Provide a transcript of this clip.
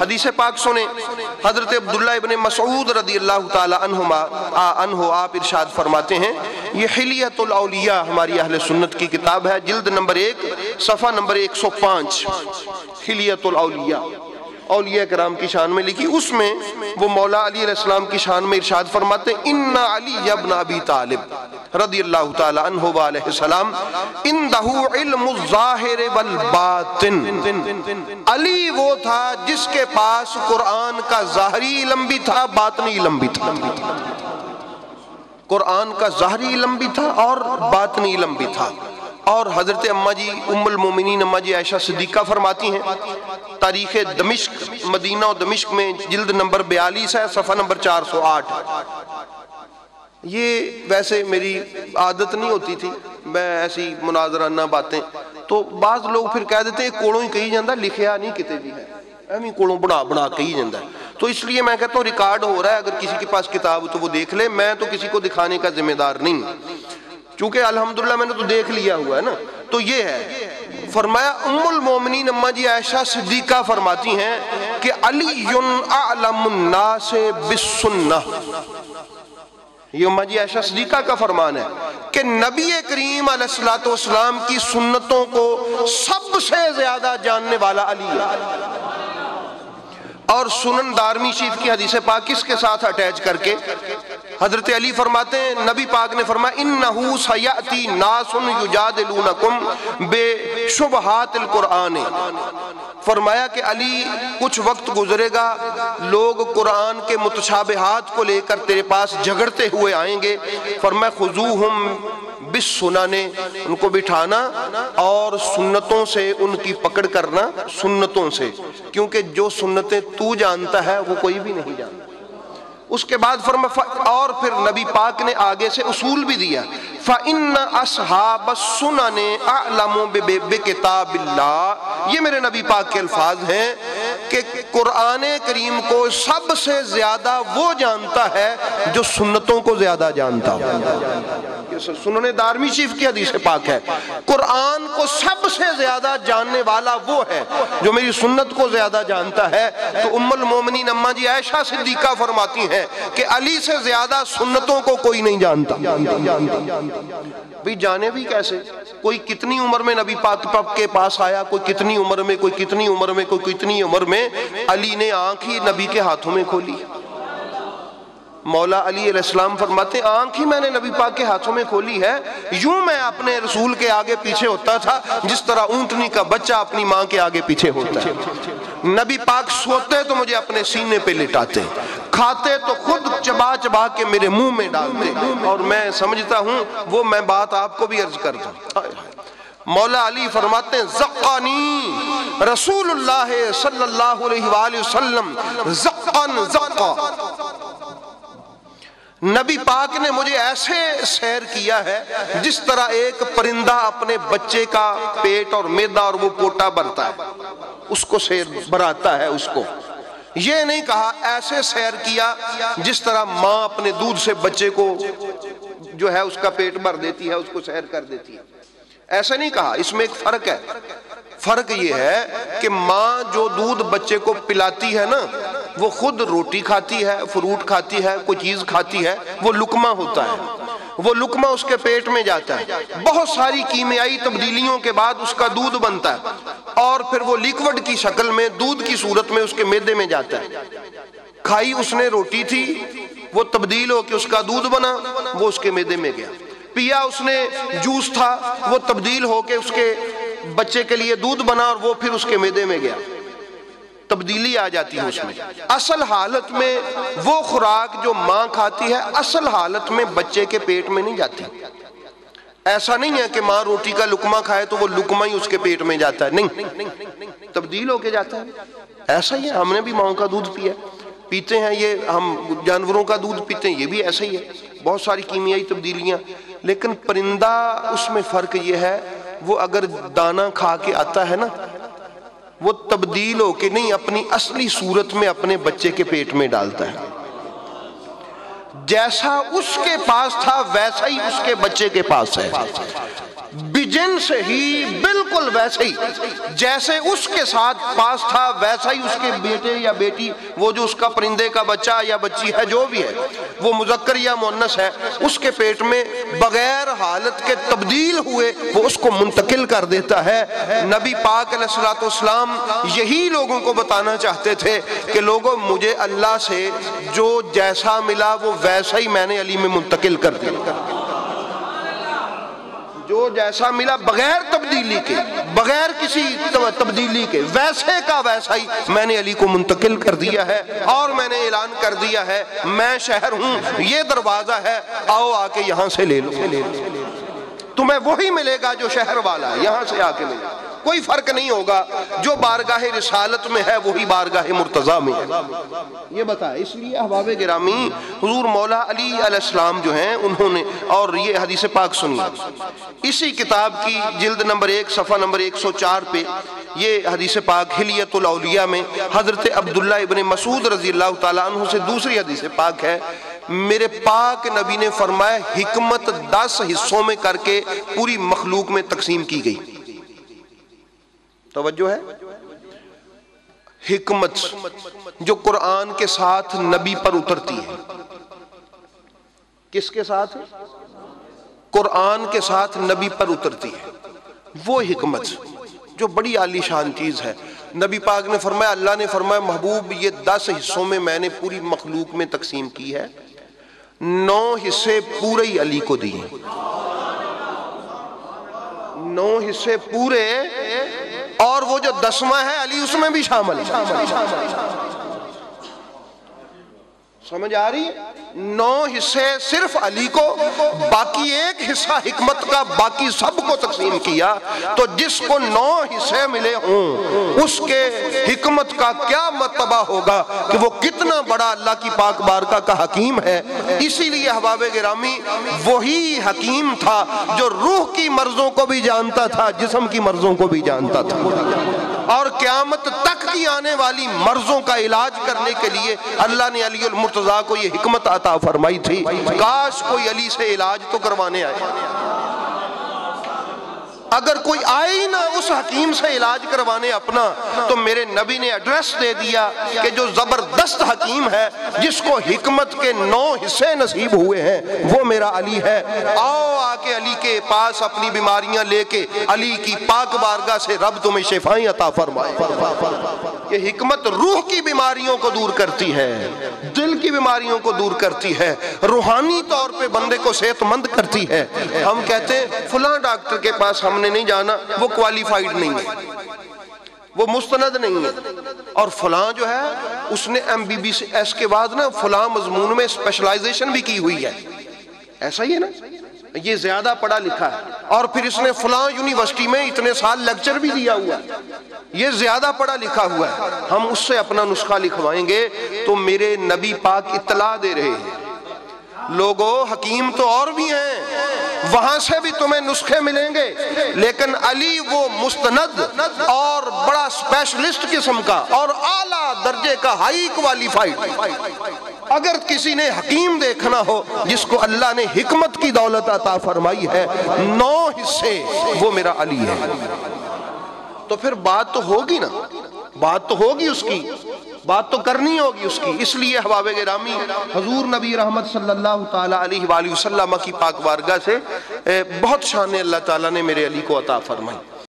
حدیث پاک سنیں، حضرت عبداللہ ابن مسعود رضی اللہ تعالی عنہ آپ ارشاد فرماتے ہیں، یہ حلیۃ الاولیاء ہماری اہل سنت کی کتاب ہے، جلد نمبر 1 صفحہ نمبر 105، حلیۃ الاولیاء، اولیاء کرام کی شان میں لکھی۔ اس میں وہ مولا علی علیہ السلام کی شان میں ارشاد فرماتے ہیں، ان علی ابن ابی طالب رضی اللہ تعالی عنہ وعلیہ السلام اندہ علم الظاہر والباطن، علی وہ تھا جس کے پاس قرآن کا ظاہری علم بھی تھا، باطنی علم بھی تھا، قرآن کا ظاہری علم بھی تھا اور باطنی علم بھی تھا۔ اور حضرت اماں جی ام المومنین اماں جی عائشہ صدیقہ فرماتی ہیں، تاریخ دمشق، مدینہ و دمشق میں جلد نمبر 42 ہے، صفحہ نمبر 408۔ یہ ویسے میری عادت نہیں ہوتی تھی، میں ایسی مناظرانہ باتیں، تو بعض لوگ پھر کہہ دیتے ہیں کوڑوں ہی کہی جاندہ، لکھیا نہیں کتے بھی ہے، ایمی کوڑوں بڑا کہی جاندہ ہے۔ تو اس لیے میں کہتا ہوں ریکارڈ ہو رہا ہے، اگر کسی کے پاس کتاب تو وہ دیکھ لے، میں تو کسی کو دکھانے کا ذمہ دار نہیں، چونکہ الحمدللہ میں نے تو دیکھ لیا ہوا ہے نا۔ تو یہ ہے، فرمایا ام المومنین اماں جی عائشہ صدیقہ فرماتی ہیں کہ علی اعلم الناس بالسنہ، یہ اماں جی عائشہ صدیقہ کا فرمان ہے کہ نبی کریم علیہ السلام کی سنتوں کو سب سے زیادہ جاننے والا علی ہے۔ اور سنن دارمی شریف کی حدیث پاک کس کے ساتھ اٹیچ کر کے حضرت علی فرماتے ہیں، نبی پاک نے فرمایا انہو سیأتی ناس یجادلونکم بے شبہات القرآن، فرمایا کہ علی کچھ وقت گزرے گا، لوگ قرآن کے متشابہات کو لے کر تیرے پاس جھگڑتے ہوئے آئیں گے، فرمایا خذوہم بالسنن، ان کو بٹھانا اور سنتوں سے ان کی پکڑ کرنا، سنتوں سے، کیونکہ جو سنتیں تو جانتا ہے وہ کوئی بھی نہیں جانتا۔ اس کے بعد فرمایا، اور پھر نبی پاک نے آگے سے اصول بھی دیا، فَإِنَّ أَصْحَابَ السُّنَنِ أَعْلَمُ بِكِتَابِ اللَّهِ، یہ میرے نبی پاک کے الفاظ ہیں کہ قرآن کریم کو سب سے زیادہ وہ جانتا ہے جو سنتوں کو زیادہ جانتا ہو۔ سنن دارمی شریف کی حدیث پاک ہے، قرآن کو سب سے زیادہ جاننے والا وہ ہے جو میری سنت کو زیادہ جانتا ہے۔ تو ام المومنین اماں جی عائشہ صدیقہ فرماتی ہیں کہ علی سے زیادہ سنتوں کو کوئی نہیں جانتا۔ بھی جانے بھی کیسے؟ کوئی کتنی عمر میں نبی پاک کے پاس آیا، کوئی کتنی عمر میں، کوئی کتنی عمر میں، کوئی کتنی عمر میں، علی نے آنکھ ہی نبی کے ہاتھوں میں کھولی۔ مولا علی علیہ السلام فرماتے ہیں آنکھ ہی میں نے نبی پاک کے ہاتھوں میں کھولی ہے، یوں میں اپنے رسول کے آگے پیچھے ہوتا تھا جس طرح اونٹنی کا بچہ اپنی ماں کے آگے پیچھے ہوتا ہے۔ نبی پاک سوتے تو مجھے اپنے سینے پہ لٹاتے، کھاتے تو خود چبا چبا کے میرے منہ میں ڈالتے، اور میں سمجھتا ہوں وہ میں بات آپ کو بھی عرض کر دوں۔ مولا علی فرماتے ہیں زقانی رسول اللہ صلی اللہ علیہ وآلہ وسلم زقن زقا، نبی پاک نے مجھے ایسے سیر کیا ہے جس طرح ایک پرندہ اپنے بچے کا پیٹ اور معدہ اور وہ پوٹا بھرتا ہے، اس کو سیر بھراتا ہے، اس کو یہ نہیں کہا ایسے سیر کیا جس طرح ماں اپنے دودھ سے بچے کو جو ہے اس کا پیٹ بھر دیتی ہے، اس کو سیر کر دیتی ہے، ایسا نہیں کہا۔ اس میں ایک فرق ہے، فرق یہ ہے کہ ماں جو دودھ بچے کو پلاتی ہے نا، وہ خود روٹی کھاتی ہے، فروٹ کھاتی ہے، کوئی چیز کھاتی ہے، وہ لقمہ ہوتا ہے، وہ لقمہ اس کے پیٹ میں جاتا ہے، بہت ساری کیمیائی تبدیلیوں کے بعد اس کا دودھ بنتا ہے، اور پھر وہ لیکوڈ کی شکل میں دودھ کی صورت میں اس کے معدے میں جاتا ہے۔ کھائی اس نے روٹی تھی، وہ تبدیل ہو کے اس کا دودھ بنا، وہ اس کے معدے میں گیا۔ پیا اس نے جوس تھا، وہ تبدیل ہو کے اس کے بچے کے لیے دودھ بنا اور وہ پھر اس کے معدے میں گیا، تبدیلی آ جاتی ہے اس میں۔ اصل حالت میں وہ خوراک جو ماں کھاتی ہے اصل حالت میں بچے کے پیٹ میں نہیں جاتی۔ ایسا نہیں ہے کہ ماں روٹی کا لقمہ کھائے تو وہ لقمہ ہی اس کے پیٹ میں جاتا ہے، نہیں، تبدیل ہو کے جاتا ہے۔ ایسا ہی ہے، ہم نے بھی ماں کا دودھ پیا، پیتے ہیں، یہ ہم جانوروں کا دودھ پیتے ہیں، یہ بھی ایسا ہی ہے، بہت ساری کیمیائی تبدیلیاں۔ لیکن پرندہ اس میں فرق یہ ہے، وہ اگر دانہ کھا کے آتا ہے نا، وہ تبدیل ہو کے نہیں اپنی اصلی صورت میں اپنے بچے کے پیٹ میں ڈالتا ہے، جیسا اس کے پاس تھا ویسا ہی اس کے بچے کے پاس ہے۔ جنس ہی، بالکل ویسے ہی جیسے اس کے ساتھ پاس تھا، ویسا ہی اس کے بیٹے یا بیٹی، وہ جو اس کا پرندے کا بچہ یا بچی ہے جو بھی ہے، وہ مذکر یا مؤنث ہے، اس کے پیٹ میں بغیر حالت کے تبدیل ہوئے وہ اس کو منتقل کر دیتا ہے۔ نبی پاک علیہ الصلوۃ والسلام یہی لوگوں کو بتانا چاہتے تھے کہ لوگوں مجھے اللہ سے جو جیسا ملا وہ ویسا ہی میں نے علی میں منتقل کر دیا، جو جیسا ملا بغیر تبدیلی کے، بغیر کسی تبدیلی کے، ویسے کا ویسا ہی میں نے علی کو منتقل کر دیا ہے، اور میں نے اعلان کر دیا ہے میں شہر ہوں، یہ دروازہ ہے، آؤ آ کے یہاں سے لے لو، تمہیں وہی ملے گا جو شہر والا ہے، یہاں سے آ کے ملے گا، کوئی فرق نہیں ہوگا، جو بارگاہ رسالت میں ہے وہی بارگاہ مرتضیٰ میں ہے۔ یہ بتا، اس لیے احباب گرامی حضور مولا علی علیہ السلام جو ہیں انہوں نے، اور یہ حدیث پاک سنیے، اسی کتاب کی جلد نمبر 1 صفحہ نمبر 104 پہ یہ حدیث پاک حلیت الاولیاء میں حضرت عبداللہ ابن مسعود رضی اللہ تعالیٰ عنہ سے دوسری حدیث پاک ہے، میرے پاک نبی نے فرمایا حکمت 10 حصوں میں کر کے پوری مخلوق میں تقسیم کی گئی۔ توجہ ہے، حکمت جو قرآن کے ساتھ نبی پر اترتی ہے، کس کے ساتھ؟ قرآن کے ساتھ نبی پر اترتی ہے، وہ حکمت جو بڑی عالی شان چیز ہے۔ نبی پاک نے فرمایا، اللہ نے فرمایا محبوب یہ 10 حصوں میں میں نے پوری مخلوق میں تقسیم کی ہے، 9 حصے پورے ہی علی کو دیے، 9 حصے پورے، اور وہ جو 10واں ہے علی اس میں بھی شامل ہے۔ سمجھ آ رہی ہے؟ 9 حصے صرف علی کو، باقی 1 حصہ حکمت کا باقی سب کو تقسیم کیا، تو جس کو 9 حصے ملے ہوں اس کے حکمت کا کیا مرتبہ ہوگا کہ وہ کتنا بڑا اللہ کی پاک بارگاہ کا حکیم ہے۔ اسی لیے احباب گرامی وہی حکیم تھا جو روح کی مرضوں کو بھی جانتا تھا، جسم کی مرضوں کو بھی جانتا تھا، اور قیامت تک کی آنے والی مرضوں کا علاج کرنے کے لیے اللہ نے علی المرتضیٰ کو یہ حکمت عطا فرمائی تھی۔ کاش کوئی علی سے علاج تو کروانے آئے، اگر کوئی آئے ہی نہ اس حکیم سے علاج کروانے اپنا، تو میرے نبی نے ایڈریس دے دیا کہ جو زبردست حکیم ہے جس کو حکمت کے 9 حصے نصیب ہوئے ہیں وہ میرا علی ہے، آؤ آ کے علی کے پاس اپنی بیماریاں لے کے علی کی پاک بارگاہ سے رب تمہیں شفائیں عطا فرمائے۔ یہ حکمت روح کی بیماریوں کو دور کرتی ہے، دل کی بیماریوں کو دور کرتی ہے، روحانی طور پہ بندے کو صحت مند کرتی ہے۔ ہم کہتے ہیں فلاں ڈاکٹر کے پاس ہم نے نہیں جانا، وہ کوالیفائیڈ نہیں ہے، وہ مستند نہیں ہے، اور فلاں جو ہے اس نے MBBS کے بعد نا فلاں مضمون میں اسپیشلائزیشن بھی کی ہوئی ہے، ایسا ہی ہے نا، یہ زیادہ پڑھا لکھا ہے، اور پھر اس نے فلاں یونیورسٹی میں اتنے سال لیکچر بھی دیا ہوا ہے، یہ زیادہ پڑھا لکھا ہوا ہے، ہم اس سے اپنا نسخہ لکھوائیں گے تو میرے نبی پاک اطلاع دے رہے ہیں لوگوں حکیم تو اور بھی ہیں، وہاں سے بھی تمہیں نسخے ملیں گے، لیکن علی وہ مستند اور بڑا اسپیشلسٹ قسم کا اور اعلیٰ درجے کا ہائی کوالیفائڈ، اگر کسی نے حکیم دیکھنا ہو جس کو اللہ نے حکمت کی دولت عطا فرمائی ہے 9 حصے، وہ میرا علی ہے۔ تو پھر بات تو ہوگی نا، بات تو ہوگی اس کی، بات تو کرنی ہوگی اس کی۔ اس لیے احباب گرامی حضور نبی رحمت صلی اللہ تعالیٰ علیہ وآلہ وسلم کی پاک بارگاہ سے بہت شان اللہ تعالیٰ نے میرے علی کو عطا فرمائی۔